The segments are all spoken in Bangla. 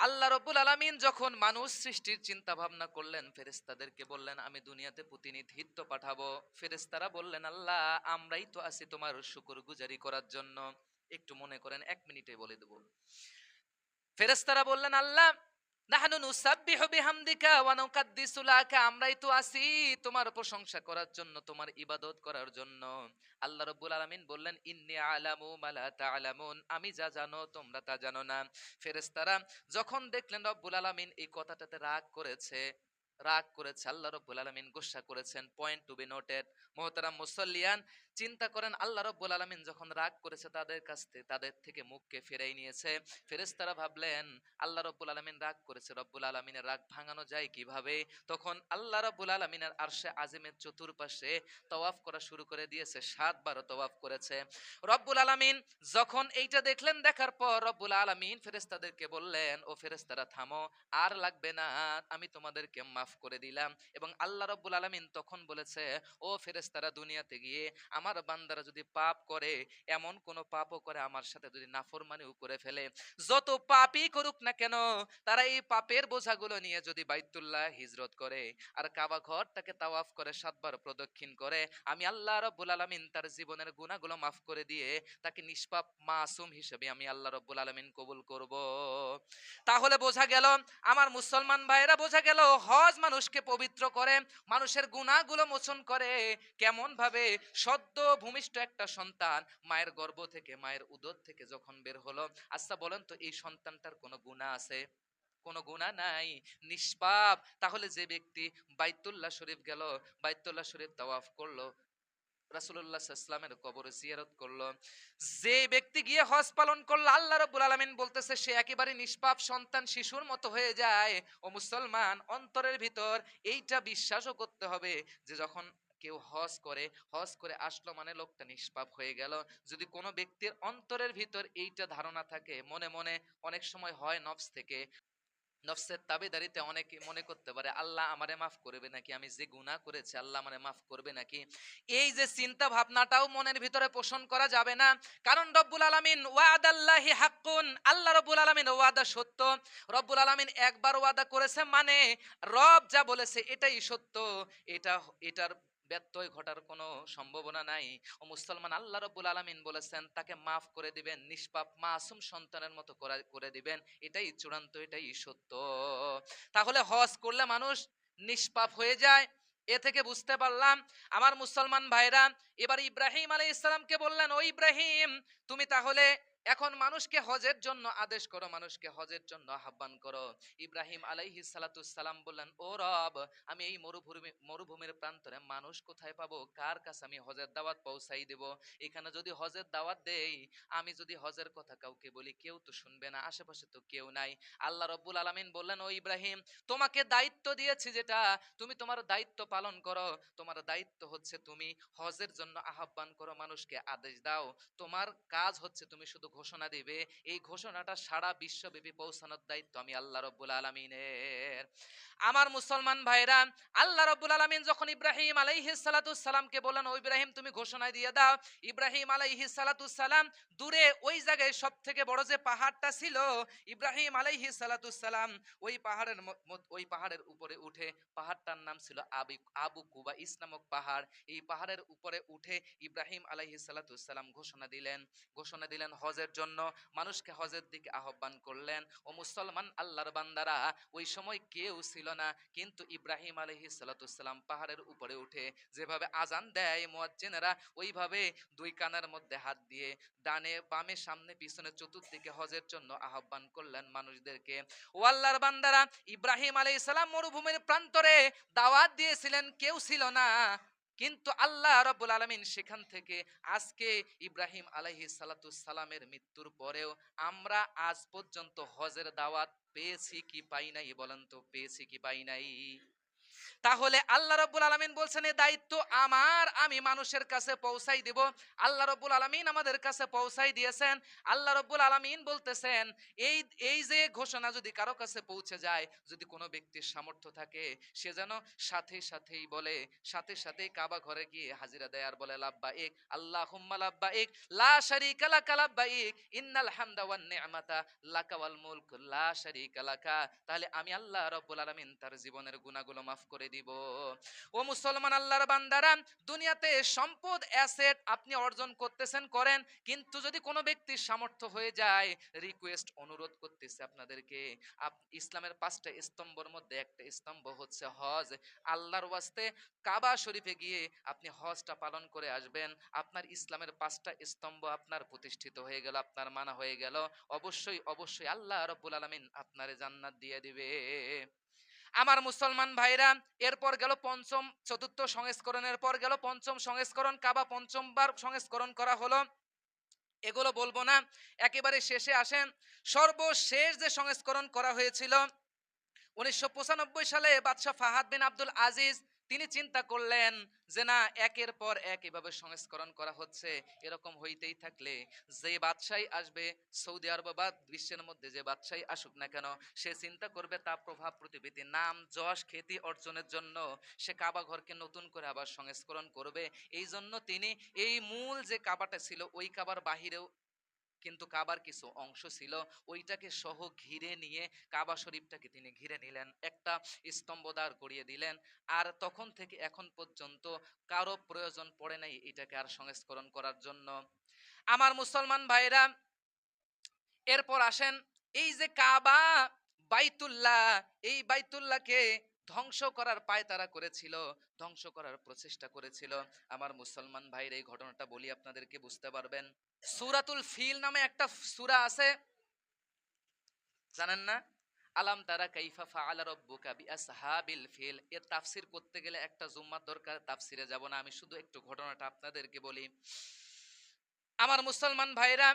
আল্লাহ রব্বুল আলামিন যখন মানুষ সৃষ্টির চিন্তা ভাবনা করলেন, ফেরেশতাদেরকে বললেন আমি দুনিয়াতে প্রতিনিধিত্ব পাঠাবো। ফেরেশতারা বললেন আল্লাহ, আমরাই তো আছি তোমার শুকরগুজারি করার জন্য। একটু মনে করেন, 1 মিনিটে বলে দেব। ফেরেশতারা বললেন আল্লাহ, নাহনু নুসাব্বিহু বিহামদিকা ওয়া নুকাদ্দিসু লাকা, আমরাই তো আছি তোমার প্রশংসা করার জন্য, তোমার ইবাদত করার জন্য। আল্লাহ রাব্বুল আলামিন বললেন ইন্নী আ'লামু মা লা তা'লামুন, আমি যা জানো তোমরা তা জানো না। ফেরেশতারা যখন দেখলেন রব্বুল আলামিন এই কথাটাতে রাগ করেছে, আল্লাহ রাব্বুল আলামিন গুসসা করেছেন। Point to be noted. মুহতারাম মুসল্লিয়ান, চিন্তা করেন আল্লাহ রাব্বুল আলামিন যখন রাগ করেছে তাদের থেকে মুখকে ফিরাই নিয়েছে। ফেরেশতারা ভাবলেন আল্লাহ রাব্বুল আলামিন রাগ করেছে, রব্বুল আলামিনের রাগ ভাঙানো যায় কিভাবে? তখন আল্লাহ রাব্বুল আলামিনের আরশে আজিমের চতুর্পাশে তওয়াফ করা শুরু করে দিয়েছে। ৭ বার তওয়াফ করেছে। রব্বুল আলামিন যখন এইটা দেখলেন, দেখার পর রব্বুল আলামিন ফেরেশতাদেরকে বললেন, ও ফেরেশতারা থামো, আর লাগবে না, আমি তোমাদেরকে মাফ করে দিলাম। এবং আল্লাহ রাব্বুল আলামিন তখন বলেছে, ও ফেরেশতারা দুনিয়াতে গিয়ে আমার বান্দারা যদি পাপ করে, এমন কোন পাপও করে, আমার সাথে যদি নাফরমানিও করে ফেলে, যত পাপই করুক না কেন, তারা এই পাপের বোঝাগুলো নিয়ে যদি বাইতুল্লাহ হিজরত করে আর কাবা ঘরটাকে তাওয়াফ করে ৭ বার প্রদক্ষিণ করে, আমি আল্লাহ রাব্বুল আলামিন তার জীবনের গুনাহগুলো মাফ করে দিয়ে তাকে নিষ্পাপ মাসুম হিসেবে আমি আল্লাহ রাব্বুল আলামিন কবুল করব। তাহলে বোঝা গেল, আমার মুসলমান ভাইরা, বোঝা গেল হজ মানুষকে পবিত্র করে, মানুষের গুনাহগুলো মোচন করে। কেমন ভাবে? সদ্য ভূমিষ্ঠ একটা সন্তান মায়ের গর্ভ থেকে, মায়ের উদর থেকে যখন বের হলো, আচ্ছা বলেন তো এই সন্তানটার কোনো গুনাহ আছে? কোনো গুনাহ নাই, নিষ্পাপ। তাহলে যে ব্যক্তি বাইতুল্লাহ শরীফ গেল, বাইতুল্লাহ শরীফ তাওয়াফ করলো, রাসূলুল্লাহ সাল্লাল্লাহু আলাইহি ওয়াসাল্লামের কবর জিয়ারত করলো, যে ব্যক্তি গিয়ে হজ পালন করলো, আল্লাহ রাব্বুল আলামিন বলতেছে সে একেবারে নিষ্পাপ সন্তান শিশুর মতো হয়ে যায়। ও মুসলমান, অন্তরের ভিতর এইটা বিশ্বাসও করতে হবে যে যখন কেউ হজ করে আসলো মানে লোকটা নিষ্পাপ হয়ে গেল। যদি কোনো ব্যক্তির অন্তরের ভিতর এইটা ধারণা থাকে, মনে মনে অনেক সময় হয় নফস থেকে, নফসের তাবেদারিতে অনেকে মনে করতে পারে আল্লাহ আমারে মাফ করবে নাকি, আমি যে গুনাহ করেছি আল্লাহ আমারে মাফ করবে নাকি, এই যে চিন্তা ভাবনাটাও মনের ভিতরে পোষণ করা যাবে না। কারণ রব্বুল আলামিন ওয়াদাল্লাহি হাক্কুন, আল্লাহ রব্বুল আলামিন ওয়াদা সত্য। রব্বুল আলামিন একবার ওয়াদা করেছে মানে রব যা বলেছে এটাই সত্য। এটা এটার ব্যত্যয় ঘটার কোনো সম্ভাবনা নাই। ও মুসলমান, আল্লাহ রাব্বুল আলামিন বলেছেন তাকে মাফ করে দিবেন, নিষ্পাপ মাসুম সন্তানের মতো করে দিবেন। এটাই চূড়ান্ত, এটাই সত্য। তাহলে হজ করলে মানুষ নিষ্পাপ হয়ে যায়, এ থেকে বুঝতে পারলাম। আমার মুসলমান ভাইরা, এবার ইব্রাহিম আলাইহিস সালামকে বললেন, ও ইব্রাহিম, তুমি তাহলে এখন মানুষকে হজের জন্য আদেশ করো, মানুষকে হজের জন্য আহ্বান করো। ইব্রাহিম আলাইহিস সালাতু সালাম বললেন, ও রব, আমি এই মরুভূমির প্রান্তরে মানুষ কোথায় পাবো, কার কাছে আমি হজের দাওয়াত পৌঁছাই দেব? এখানে যদি হজের দাওয়াত দেই, আমি যদি হজের কথা কাউকে বলি, কেউ তো শুনবে না, আশেপাশে তো কেউ নাই। আল্লাহ রব্বুল আলামিন বললেন, ও ইব্রাহিম, তোমাকে দায়িত্ব দিয়েছি যেটা, তুমি তোমার দায়িত্ব পালন করো। তোমার দায়িত্ব হচ্ছে তুমি হজের জন্য আহ্বান করো, মানুষকে আদেশ দাও। তোমার কাজ হচ্ছে তুমি শুধু ঘোষণা দিবে, এই ঘোষণাটা সারা বিশ্বব্যাপী পৌঁছানোর দায়িত্ব আমি আল্লাহ রব্বুল আলামিনের। আমার মুসলমান ভাইরা, আল্লাহ রাব্বুল আলামিন যখন ইব্রাহিম আলাইহিস সালাতু সালামকে বললেন, ও ইব্রাহিম তুমি ঘোষণা দিয়ে দাও, ইব্রাহিম আলাইহিস সালাতু সালাম দূরে ওই জায়গায় সবথেকে বড় যে পাহাড়টা ছিল, ইব্রাহিম আলাইহিস সালাতু সালাম ওই পাহাড়ের উপরে উঠে, পাহাড়টার নাম ছিল আবু কুবাইস নামক পাহাড়। এই পাহাড়ের উপরে উঠে ইব্রাহিম আলাইহিস সালাতু সালাম ঘোষণা দিলেন হজের জন্য, মানুষকে হজের দিকে আহ্বান করলেন। ও মুসলমান আল্লাহর বান্দারা, ওই সময় কেউ ছিল না, কিন্তু ইব্রাহিম আলাইহিস সালাতু সালাম পাহাড়ের উপরে উঠে যেভাবে আজান দেয় মুয়াজ্জিনেরা, ওইভাবে দুই কানের মধ্যে হাত দিয়ে ডানে বামে সামনে পিছনে চতুর্দিকে হজের জন্য আহ্বান করলেন মানুষদেরকে। ও আল্লাহর বান্দারা, ইব্রাহিম আলাইহিস সালাম মরুভূমির প্রান্তরে দাওয়াত দিয়েছিলেন, কেউ ছিল না, কিন্তু আল্লাহ রাব্বুল আলামিন সেখান থেকে আজকে ইব্রাহিম আলাইহিস সালাতু সালামের মৃত্যুর পরেও আমরা আজ পর্যন্ত হজের দাওয়াত পেয়েছি কি পাই নাই? বলেন তো, পেয়েছি কি পাই নাই? তাহলে আল্লাহ রাব্বুল আলামিন বলছেন এই দায়িত্ব আমার, আমি মানুষের কাছে পৌঁছাই দিব। আল্লাহ রাব্বুল আলামিন আমাদের কাছে পৌঁছাই দিয়েছেন। আল্লাহ রাব্বুল আলামিন বলতেছেন এই এই যে ঘোষণা যদি কারো কাছে পৌঁছে যায়, যদি কোনো ব্যক্তির সামর্থ্য থাকে, সে যেন সাথেই বলে, সাথেই কাবা ঘরে গিয়ে হাজিরা দেয় আর বলে লাব্বাইক আল্লাহুম্মা লাব্বাইক লা শারীকা লাকা লাব্বাইক ইন্নাল হামদা ওয়ান নি'মাতা লাকা ওয়াল মুলক লা শারীকা লাকা। তাহলে আমি আল্লাহ রাব্বুল আলামিন তার জীবনের গুনাহগুলো মাফ করে দিব। ও মুসলমান আল্লাহর বান্দারা, দুনিয়াতে সম্পদ অ্যাসেট আপনি অর্জন করতেছেন করেন, কিন্তু যদি কোনো ব্যক্তির সামর্থ্য হয়ে যায়, রিকোয়েস্ট অনুরোধ করতেছে আপনাদেরকে, ইসলামের 5টা স্তম্ভের মধ্যে একটা স্তম্ভ হচ্ছে হজ। আল্লাহর ওয়াস্তে কাবা শরীফে গিয়ে আপনি হজটা পালন করে আসবেন, আপনার ইসলামের 5টা স্তম্ভ আপনার প্রতিষ্ঠিত হয়ে গেল, আপনার মানা হয়ে গেল। অবশ্যই আল্লাহ রাব্বুল আলামিন আপনারে জান্নাত দিয়ে দিবে। আমার মুসলমান ভাইরা, এরপর গেল পঞ্চম, চতুর্থ সংস্করণের পর গেল পঞ্চম সংস্করণ, কাবা পঞ্চমবার সংস্করণ করা হলো। এগুলো বলবো না, একেবারে শেষে আসেন। সর্বশেষ যে সংস্করণ করা হয়েছিল 1995 সালে বাদশাহ ফাহাদ বিন আব্দুল আজিজ, তিনি চিন্তা করলেন যে না, একের পর এক এভাবে সংস্করণ করা হচ্ছে, এরকম হইতেই থাকলে যে বাদশাহী আসবে সৌদি আরব বা বিশ্বের মধ্যে যে বাদশাহী আসুক না কেন, সে চিন্তা করবে তার প্রভাব প্রতিপত্তি নাম যশ খ্যাতি অর্জনের জন্য সে কাবা ঘরকে নতুন করে আবার সংস্করণ করবে। এই জন্য তিনি এই মূল যে কাবাটা ছিল ওই কাবার বাহিরেও কিন্তু কাবার কিছু অংশ ছিল, ওইটাকে সহ ঘিরে নিয়ে কাবা শরীফটাকে তিনি ঘিরে নিলেন, একটা স্তম্ভ দাঁড় করিয়ে দিলেন। আর তখন থেকে এখন পর্যন্ত কারো প্রয়োজন পড়ে নাই এটাকে আর সংস্করণ করার জন্য। আমার মুসলমান ভাইরা, এরপর আসেন, এই যে কাবা বাইতুল্লাহ, এই বাইতুল্লাহকে ধ্বংস করার পায়তারা করেছিল, ধ্বংস করার প্রচেষ্টা করেছিল। আমার মুসলমান ভাইরা, এই ঘটনাটা বলি আপনাদেরকে বুঝতে পারবেন। সূরাতুল ফিল নামে একটা সূরা আছে, জানেন না? আলাম তারা কাইফা ফাআলা রাব্বুকা বিআসহাবিল ফিল। এর তাফসীর করতে গেলে একটা জুম্মার দরকার, তাফসীরে যাব না, আমি শুধু একটু ঘটনাটা আপনাদেরকে বলি। আমার মুসলমান ভাইরা,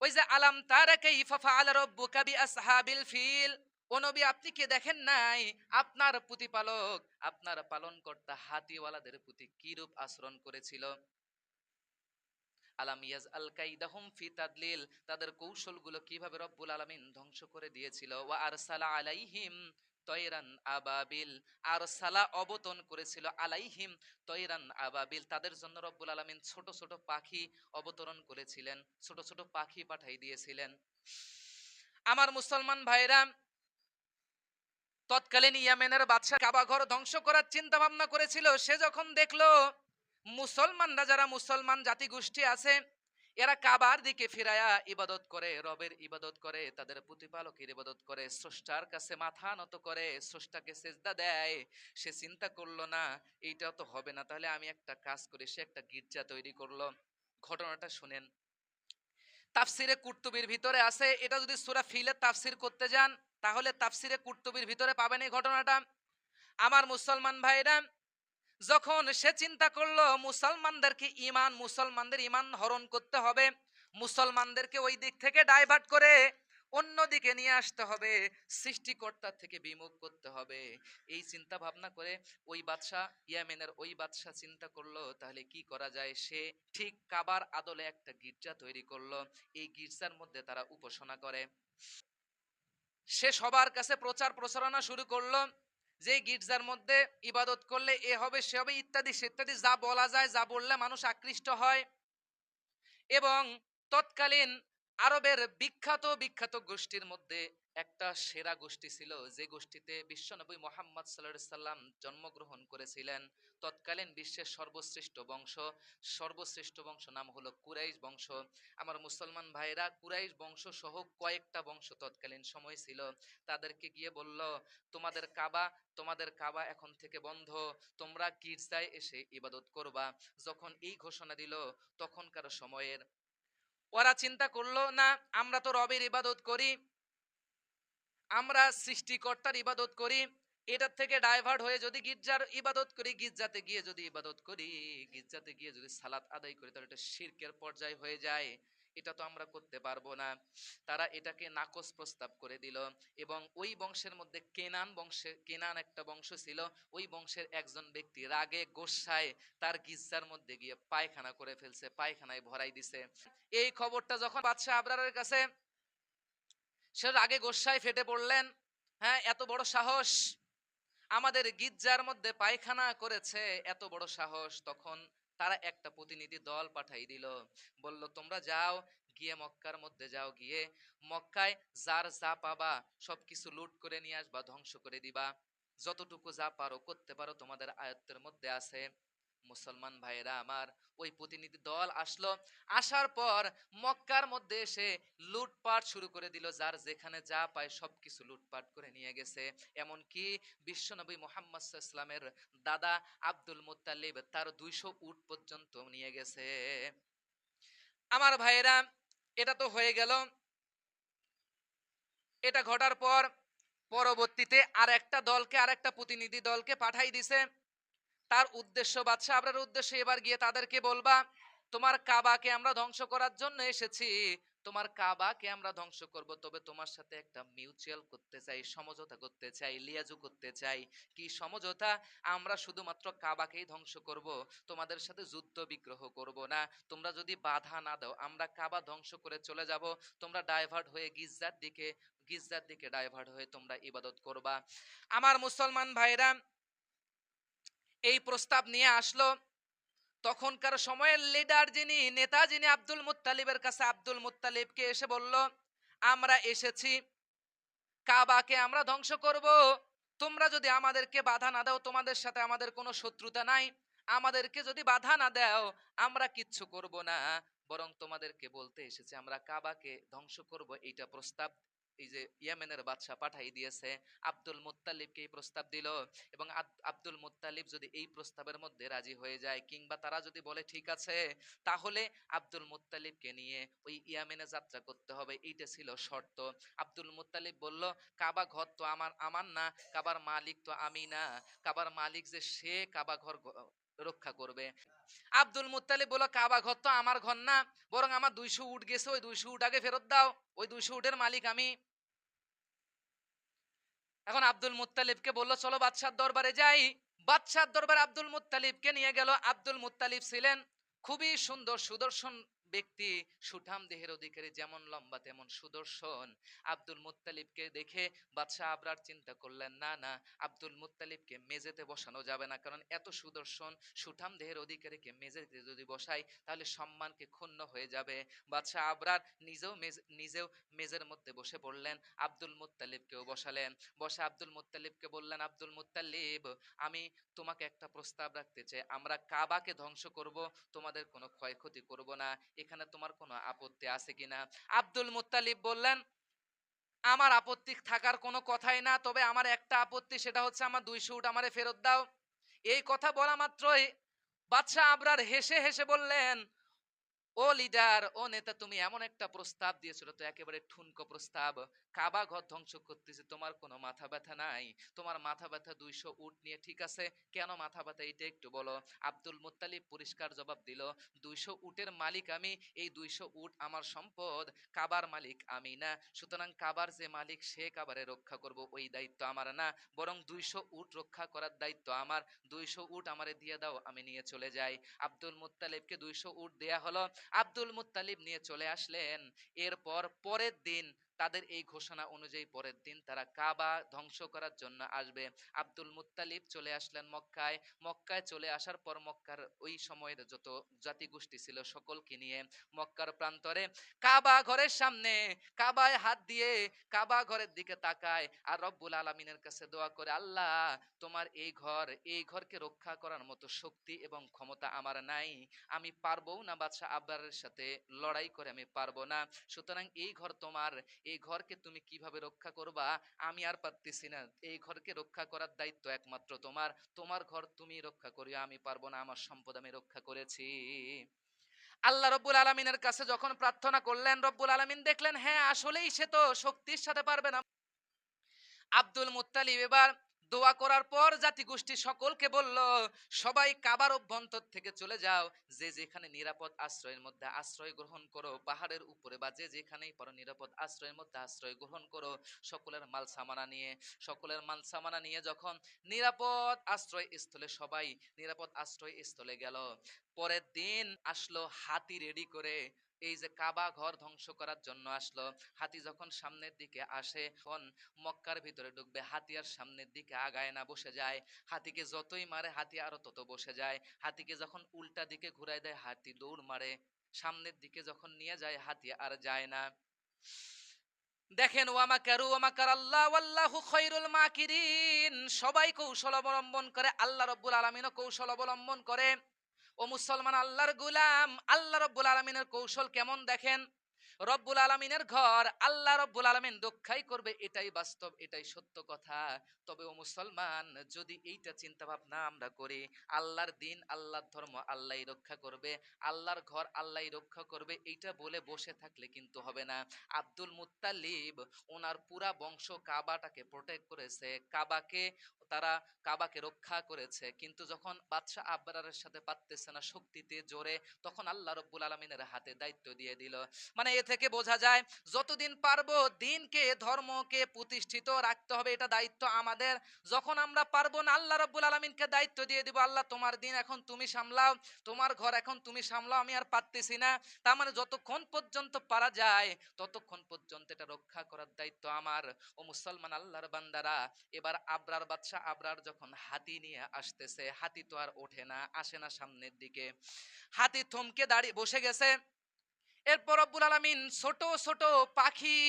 ওই যে আলাম তারা কাইফা ফাআলা রাব্বুকা বিআসহাবিল ফিল, ও নবী আপনি কি দেখেন নাই আপনার প্রতিপালক, আপনার পালনকর্তা হাতিওয়ালাদের প্রতি কিরূপ আচরণ করেছিল? আলাম ইয়াজআল কাইদাহুম ফি তাদলিল, তাদের কৌশলগুলো কিভাবে রব্বুল আলামিন ধ্বংস করে দিয়েছিল। ওয়া আরসালা আলাইহিম তয়রান আবাবিল, আরসালা অবতরণ করেছিল, আলাইহিম তয়রান আবাবিল, তাদের জন্য রব্বুল আলামিন ছোট ছোট পাখি অবতরণ করেছিলেন, ছোট ছোট পাখি পাঠাই দিয়েছিলেন। আমার মুসলমান ভাইরা, তৎকালীন ইয়েমেনের বাদশা কাবা ঘর ধ্বংস করার চিন্তা ভাবনা করেছিল। সে যখন দেখলো মুসলমানরা, যারা মুসলমান জাতিগোষ্ঠী আছে, এরা কাবার দিকে ফিরায়া ইবাদত করে, রবের ইবাদত করে, তাদের প্রতিপালকের ইবাদত করে, স্রষ্টার কাছে মাথা নত করে, স্রষ্টাকে সেজদা দেয়। সে চিন্তা করলো না এইটাও তো হবে না, তাহলে আমি একটা কাজ করি। সে একটা গির্জা তৈরি করলো। ঘটনাটা শুনেন, তাফসিরে কুরতুবির ভিতরে আছে। এটা যদি সূরা ফিলের তাফসির করতে যান, তাহলে তাফসিরে কুরতুবির ভিতরে পাবেন এই ঘটনাটা। আমার মুসলমান ভাইরা, যখন সে চিন্তা করলো মুসলমানদের ইমান হরণ করতে হবে, মুসলমানদেরকে ওই দিক থেকে ডাইভার্ট করে অন্য দিকে নিয়ে আসতে হবে, সৃষ্টিকর্তা থেকে বিমুখ করতে হবে, এই চিন্তা ভাবনা করে ওই বাদশা, ইয়ামেনের ওই বাদশা চিন্তা করলো তাহলে কি করা যায়। সে ঠিক কাবার আদলে একটা গির্জা তৈরি করলো, এই গির্জার মধ্যে তারা উপাসনা করে। সে সবার কাছে প্রচার প্রচারণা শুরু করলো যে গির্জার মধ্যে ইবাদত করলে এ হবে সে হবে ইত্যাদি ইত্যাদি, যা বলা যায়, যা বললে মানুষ আকৃষ্ট হয়। এবং তৎকালীন আরবের বিখ্যাত বিখ্যাত গোষ্ঠীর মধ্যে একটা সেরা গোষ্ঠী ছিল, যে গোষ্ঠীতে বিশ্বনবী মোহাম্মদ সাল্লাল্লাহু আলাইহি সাল্লাম জন্মগ্রহণ করেছিলেন। তৎকালীন বিশ্বের সর্বশ্রেষ্ঠ বংশ নাম হলো কুরাইশ বংশ। আমার মুসলমান ভাইরা, কুরাইশ বংশ সহ কয়েকটা বংশ তৎকালীন সময় ছিল। তাদেরকে গিয়ে বলল, তোমাদের কাবা এখন থেকে বন্ধ, তোমরা গির্জায় এসে ইবাদত করবা। যখন এই ঘোষণা দিল, তখনকার সময়ের ওরা চিন্তা করলো না, আমরা তো রবের ইবাদত করি, আমরা সৃষ্টিকর্তার ইবাদত করি, এটার থেকে ডাইভার্ট হয়ে যদি গির্জার ইবাদত করি, গির্জাতে গিয়ে যদি সালাত আদায় করি, তাহলে এটা শিরকের পর্যায়ে হয়ে যায়। এটা তো আমরা করতে পারবো না। তারা এটাকে নাকচ প্রস্তাব করে দিল এবং ওই বংশের মধ্যে কেনান একটা বংশ ছিল। ওই বংশের একজন ব্যক্তি রাগে গোস্সায় তার গির্জার মধ্যে গিয়ে পায়খানা করে ফেলছে, পায়খানায় ভরাই দিছে। এই খবরটা যখন বাদশাহ আবরারের কাছে, সে রাগে গোস্সায় ফেটে পড়লেন। হ্যাঁ, এত বড় সাহস, আমাদের গির্জার মধ্যে পায়খানা করেছে, এত বড় সাহস। তখন তারা একটা প্রতিনিধি দল পাঠাই দিল, বলল তোমরা যাও, গিয়ে মক্কার মধ্যে যাও, গিয়ে মক্কায় যার যা পাবা সবকিছু লুট করে নিয়ে আসবা, ধ্বংস করে দিবা, যতটুকু যা পারো করতে পারো, তোমাদের আয়ত্তের মধ্যে আছে। মুসলমান ভাইরা আমার, ওই প্রতিনিধি দল আসলো। আসার পর মক্কার মধ্যে এসে লুটপাট শুরু করে দিল, যার যেখানে যা পায় সবকিছু লুটপাট করে নিয়ে গেছে। এমনকি বিশ্বনবী মুহাম্মদ সাল্লাল্লাহু আলাইহি ওয়াসাল্লামের দাদা আব্দুল মুত্তালিব তার 200 উট পর্যন্ত নিয়ে গেছে। আমার ভাইরা, এটা তো হয়ে গেল। এটা ঘটার পর পরবর্তীতে আর একটা দলকে, আর একটা প্রতিনিধি দলকে পাঠাই দিছে। তার উদ্দেশ্য, বাদশাহ আবরার উদ্দেশ্য, এবার গিয়ে তাদেরকে বলবা তোমার কাবাকে আমরা ধ্বংস করার জন্য এসেছি, তোমার কাবাকে আমরা ধ্বংস করব, তবে তোমার সাথে একটা মিউচুয়াল করতে চাই, সমঝোতা করতে চাই, লিয়াজু করতে চাই। কি সমঝোতা? আমরা শুধুমাত্র কাবাকেই ধ্বংস করব, তোমাদের সাথে যুদ্ধ বিগ্রহ করব না। তোমরা যদি বাধা না দাও আমরা কাবা ধ্বংস করে চলে যাব, তোমরা ডাইভার্ট হয়ে গির্জার দিকে ডাইভার্ট হয়ে তোমরা ইবাদত করবা। আমার মুসলমান ভাইরা, এই প্রস্তাব নিয়ে আসলো। তখনকার সময়ের লিডার যিনি, নেতা যিনি, আব্দুল মুত্তালিবের কাছে আব্দুল মুত্তালিবকে এসে বলল আমরা এসেছি, কাবাকে আমরা ধ্বংস করব, তোমরা যদি আমাদেরকে বাধা না দাও, তোমাদের সাথে আমাদের কোনো শত্রুতা নাই, আমাদেরকে যদি বাধা না দাও আমরা কিচ্ছু করব না, বরং তোমাদেরকে বলতে এসেছি আমরা কাবাকে ধ্বংস করব। এইটা প্রস্তাব এই যে ইয়েমেনের বাদশা পাঠাই দিয়েছে, আব্দুল মুত্তালিবকে এই প্রস্তাব দিল। এবং আব্দুল মুত্তালিব যদি এই প্রস্তাবের মধ্যে রাজি হয়ে যায়, কিংবা তারা যদি বলে ঠিক আছে, তাহলে আব্দুল মুত্তালিবকে নিয়ে ওই ইয়ামেনে যাত্রা করতে হবে, এইটা ছিল শর্ত। আব্দুল মুত্তালিব বলল কাবা ঘর তো আমার না, কাবার মালিক তো আমি না, কাবার মালিক যে সে কাবা ঘর রক্ষা করবে। আব্দুল মুত্তালিব বলল কাবা ঘর তো আমার ঘর না, বরং আমার 200 উট গেছে, ওই 200 উট আগে ফেরত দাও, ওই 200 উটের মালিক আমি। এখন আব্দুল মুত্তালিবকে বলল চলো বাদশার দরবারে যাই। বাদশার দরবারে আব্দুল মুত্তালিবকে নিয়ে গেল। আব্দুল মুত্তালিব ছিলেন খুবই সুন্দর সুদর্শন ব্যক্তি, সুঠাম দেহের অধিকারী, যেমন লম্বা তেমন সুদর্শন। আব্দুল মুত্তালিবকে দেখে বাদশাহ আবরার চিন্তা করলেন না না, আব্দুল মুত্তালিবকে মেজেতে বসানো যাবে না, কারণ এত সুদর্শন সুঠাম দেহের অধিকারীকে মেজেতে যদি বসাই তাহলে সম্মানকে ক্ষুণ্ণ হয়ে যাবে। বাদশাহ আবরার নিজেও মেজের মধ্যে বসে পড়লেন, আব্দুল মুত্তালিবকেও বসালেন। বসে আব্দুল মুত্তালিবকে বললেন আব্দুল মুত্তালিব, আমি তোমাকে একটা প্রস্তাব রাখতে চাই, আমরা কাবাকে ধ্বংস করব, তোমাদের কোনো ক্ষয়ক্ষতি করব না, এখানে তোমার কোনো আপত্তি আছে কিনা? আব্দুল মুত্তালিব বললেন আমার আপত্তি থাকার কোনো কথাই না, তবে আমার একটা আপত্তি, সেটা হচ্ছে আমার 200 উট আমারে ফেরত দাও। এই কথা বলা মাত্রই বাদশাহ আবরার হেসে হেসে বললেন ও লিডার, ও নেতা, তুমি এমন একটা প্রস্তাব দিয়েছিল তো একেবারে ঠুনকো প্রস্তাব, কাবা ঘর ধ্বংস করতেছে, তোমার কোনো মাথা ব্যথা নাই? তোমার মাথা ব্যথা 200 উট নিয়ে, ঠিক আছে, কেন মাথা ব্যথা এটা একটু বলো। আব্দুল মুত্তালিব পরিষ্কার জবাব দিল 200 উটের মালিক আমি, এই 200 উট আমার সম্পদ, কাবার মালিক আমি না, সুতরাং কাবার যে মালিক সে কাবারে রক্ষা করব, ওই দায়িত্ব আমার না, বরং 200 উট রক্ষা করার দায়িত্ব আমার, 200 উট আমারে দিয়ে দাও, আমি নিয়ে চলে যাই। আব্দুল মুত্তালিবকে 200 উট দেয়া হলো। আব্দুল মুত্তালিব নিয়ে চলে আসলেন। এরপর পরের দিন তাদের এই ঘোষণা অনুযায়ী পরের দিন তারা কাবা ধ্বংস করার জন্য আসবে। আব্দুল মুত্তালিব চলে আসলেন মক্কায়। মক্কায় চলে আসার পর মক্কার ওই সময়ের যত জাতিগোষ্ঠী ছিল সকলকে নিয়ে মক্কার প্রান্তরে কাবা ঘরের সামনে কাবায় হাত দিয়ে কাবা ঘরের দিকে তাকায় আর রব্বুল আলামিনের কাছে দোয়া করে, আল্লাহ, তোমার এই ঘরকে রক্ষা করার মতো শক্তি এবং ক্ষমতা আমার নাই, আমি পারবো না, বাদশাহ আবরারের সাথে লড়াই করে আমি পারবো না, সুতরাং এই ঘর তোমার, এই ঘরকে তুমি কিভাবে রক্ষা করবা, আমি আর পারতেছি না, এই ঘরকে রক্ষা করার দায়িত্ব একমাত্র তোমার, তোমার ঘর তুমি রক্ষা করিও, আমি পারবো না, আমার সম্পদ আমি রক্ষা করেছি। আল্লাহ রব্বুল আলামিনের কাছে যখন প্রার্থনা করলেন, রব্বুল আলামিন দেখলেন হ্যাঁ আসলেই সে তো শক্তির সাথে পারবে না। আব্দুল মুত্তালিব এবার দোয়া করার পর জাতিগোষ্ঠী সকলকে বলল, সবাই কাবার অভ্যন্তর থেকে চলে যাও, যে যেখানে নিরাপদ আশ্রয়ের মধ্যে আশ্রয় গ্রহণ করো, পাহাড়ের উপরে বা যে যেখানেই পারো নিরাপদ আশ্রয়ের মধ্যে আশ্রয় গ্রহণ করো। সকলের মাল সামানা নিয়ে যখন নিরাপদ আশ্রয় স্থলে সবাই নিরাপদ আশ্রয় স্থলে গেল, পরের দিন আসলো হাতি রেডি করে, এই যে কাবা ঘর ধ্বংস করার জন্য আসলো। হাতি যখন সামনের দিকে আসে, তখন মক্কার ভিতরে ঢুকবে, হাতি আর সামনের দিকে আগায় না, বসে যায়। হাতিকে যতই মারে হাতি আরো তত বসে যায়। হাতিকে যখন উল্টা দিকে ঘুরাই দেয় হাতি দৌড় মারে। সামনের দিকে যখন নিয়ে যায় হাতি আর যায় না। দেখেন, ওয়ামাকারু ওয়ামাকার আল্লাহ ওয়াল্লাহু খায়রুল মাকিরিন। সবাই কৌশল অবলম্বন করে, আল্লাহ রাব্বুল আলামিনও কৌশল অবলম্বন করে। ও মুসলমান আল্লাহর গোলাম, আল্লাহ রাব্বুল আলামিনের কৌশল কেমন দেখেন। রব্বুল আলামিনের ঘর আল্লাহ রব্বুল আলামিন রক্ষাই করবে, এটাই বাস্তব, এটাই সত্য কথা। তবে ও মুসলমান, যদি এইটা চিন্তা ভাবনা আমরা করি, আল্লাহর দিন আল্লাহর ধর্ম আল্লাহই রক্ষা করবে, আল্লাহর ঘর আল্লাহই রক্ষা করবে, এইটা বলে বসে থাকলে কিন্তু হবে না। আব্দুল মুত্তালিব ওনার পুরা বংশ কাবাটাকে প্রোটেক্ট করেছে, তারা কাবাকে রক্ষা করেছে। কিন্তু যখন বাদশাহ আবরারের সাথে পারতেছে না শক্তিতে জোরে, তখন আল্লাহ রব্বুল আলামিনের হাতে দায়িত্ব দিয়ে দিল। মানে এ থেকে বোঝা যায়, যতদিন পারবো দিনকে ধর্মকে প্রতিষ্ঠিত রাখতে হবে, এটা দায়িত্ব আমাদের। যখন আমরা পারবো না, আল্লাহ রাব্বুল আলামিনকে দায়িত্ব দিয়ে দিব, আল্লাহ তোমার দিন এখন তুমি সামলাও, তোমার ঘর এখন তুমি সামলাও, আমি আর পারতেছি না। তার মানে যতক্ষণ পর্যন্ত পারা যায় ততক্ষণ পর্যন্ত এটা রক্ষা করার দায়িত্ব আমার। ও মুসলমান আল্লাহর বান্দারা, এবার বাদশাহ আবরার যখন হাতি নিয়ে আসতেছে, হাতি তো আর ওঠে না, আসে না সামনের দিকে, হাতি থমকে দাঁড়িয়ে বসে গেছে। এরপর রব্বুল আলামিন ছোট ছোট পাখি,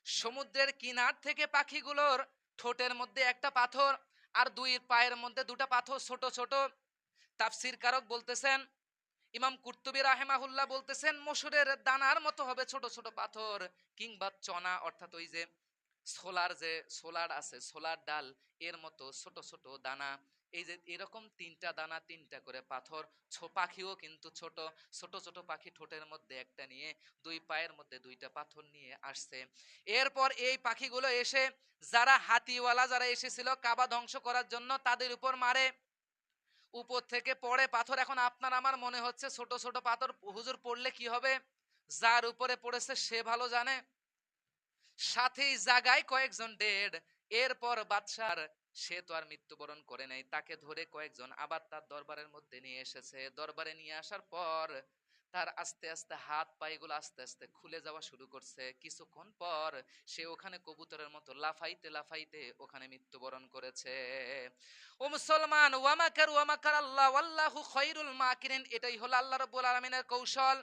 সমুদ্রের কিনার থেকে পাখিগুলোর ঠোঁটের মধ্যে একটা পাথর আর দুই পায়ের মধ্যে দুটা পাথর ছোট ছোট। তাফসীর কারক বলতেছেন, ইমাম কুরতুবী রাহেমাহুল্লাহ বলতেছেন, মসুরের দানার মতো হবে ছোট ছোট পাথর, কিংবা চনা অর্থাৎ ওই যে সোলার আছে, সোলার ডাল, এর মতো ছোট ছোট দানা। এই যে এরকম তিনটা দানা, তিনটা করে পাথর। পাখিও কিন্তু ছোট ছোট ছোট পাখি, ঠোঁটের মধ্যে একটা নিয়ে, দুই পায়ের মধ্যে দুইটা পাথর নিয়ে আসছে। এরপর এই পাখিগুলো এসে যারা হাতিওয়ালা যারা এসেছিল কাবা ধ্বংস করার জন্য, তাদের উপর মারে, উপর থেকে পড়ে পাথর। এখন আপনার আমার মনে হচ্ছে ছোট ছোট পাথর হুজুর পড়লে কি হবে, যার উপরে পড়েছে সে ভালো জানে। সাথেই জায়গায় কয়েকজন ডেড। এরপর বাদশার, সে তো আর মৃত্যুবরণ করে নাই, তাকে ধরে কয়েকজন আবার তার দরবারের মধ্যে নিয়ে এসেছে। দরবারে নিয়ে আসার পর তার আস্তে আস্তে হাত পায়েগুলো আস্তে আস্তে খুলে যাওয়া শুরু করছে। কিছুক্ষণ পর সে ওখানে কবুতরের মতো লাফাইতে লাফাইতে ওখানে মৃত্যুবরণ করেছে। ও মুসলমান, ওয়ামাকার আল্লাহ ওয়াল্লাহু খায়রুল মাকিরিন, এটাই হলো আল্লাহ রাব্বুল আলামিনের কৌশল।